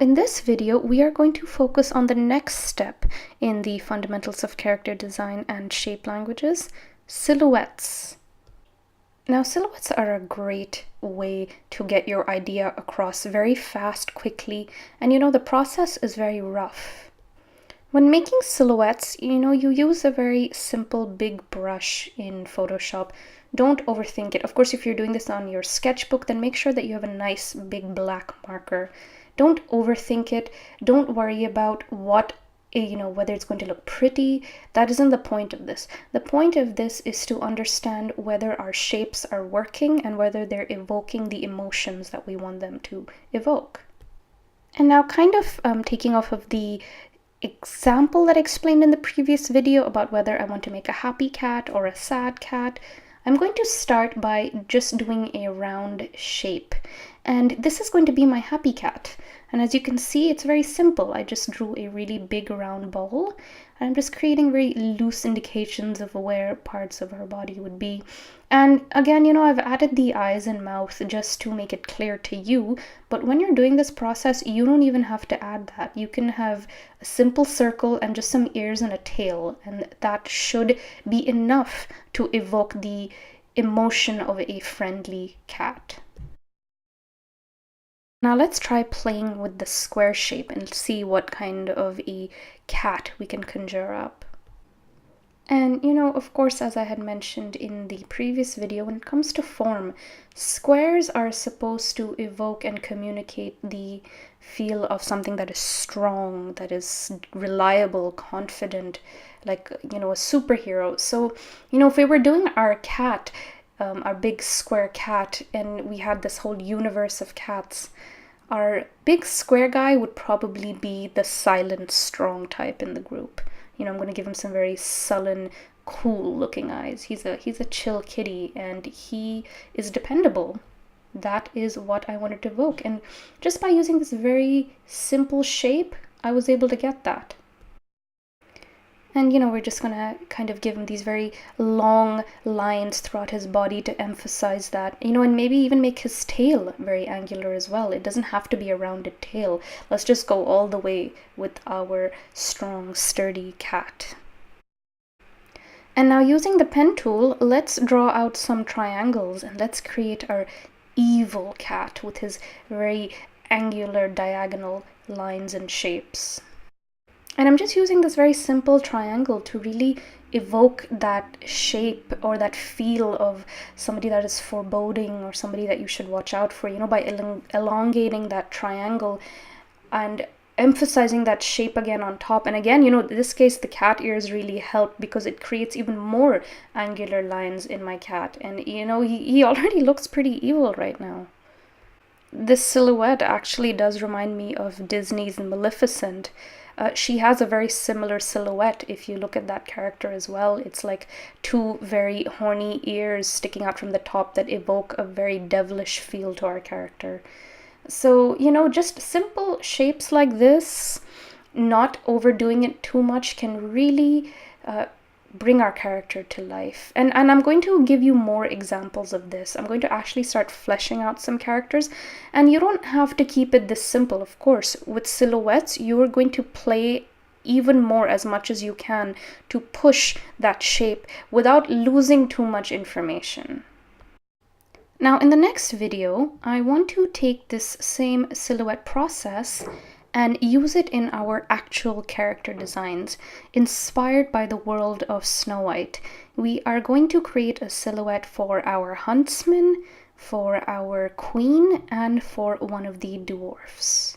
In this video, we are going to focus on the next step in the fundamentals of character design and shape languages, silhouettes. Now, silhouettes are a great way to get your idea across very fast, quickly, and the process is very rough. When making silhouettes, you use a very simple big brush in Photoshop. Don't overthink it. Of course, if you're doing this on your sketchbook, then make sure that you have a nice big black marker. Don't overthink it. Don't worry about whether it's going to look pretty. That isn't the point of this. The point of this is to understand whether our shapes are working and whether they're evoking the emotions that we want them to evoke. And now, kind of taking off of the example that I explained in the previous video about whether I want to make a happy cat or a sad cat, I'm going to start by just doing a round shape. And this is going to be my happy cat. And as you can see, it's very simple. I just drew a really big round ball. And I'm just creating very loose indications of where parts of her body would be. And again, I've added the eyes and mouth just to make it clear to you. But when you're doing this process, you don't even have to add that. You can have a simple circle and just some ears and a tail. And that should be enough to evoke the emotion of a friendly cat. Now let's try playing with the square shape and see what kind of a cat we can conjure up. And of course, as I had mentioned in the previous video, when it comes to form, squares are supposed to evoke and communicate the feel of something that is strong, that is reliable, confident, like, a superhero. So, if we were doing our cat, our big square cat, and we had this whole universe of cats, our big square guy would probably be the silent, strong type in the group. I'm going to give him some very sullen, cool looking eyes. He's a chill kitty, and he is dependable. That is what I wanted to evoke. And just by using this very simple shape, I was able to get that. And we're just gonna kind of give him these very long lines throughout his body to emphasize that, and maybe even make his tail very angular as well. It doesn't have to be a rounded tail. Let's just go all the way with our strong, sturdy cat. And now, using the pen tool, let's draw out some triangles and let's create our evil cat with his very angular diagonal lines and shapes. And I'm just using this very simple triangle to really evoke that shape or that feel of somebody that is foreboding or somebody that you should watch out for, by elongating that triangle and emphasizing that shape again on top. And again, in this case, the cat ears really help because it creates even more angular lines in my cat. And, he already looks pretty evil right now. This silhouette actually does remind me of Disney's Maleficent. She has a very similar silhouette if you look at that character as well. It's like two very horny ears sticking out from the top that evoke a very devilish feel to our character. So, just simple shapes like this, not overdoing it too much, can really bring our character to life. And I'm going to give you more examples of this. I'm going to actually start fleshing out some characters, and you don't have to keep it this simple, of course. With silhouettes, you're going to play even more, as much as you can, to push that shape without losing too much information. Now, in the next video, I want to take this same silhouette process and use it in our actual character designs, inspired by the world of Snow White. We are going to create a silhouette for our huntsman, for our queen, and for one of the dwarfs.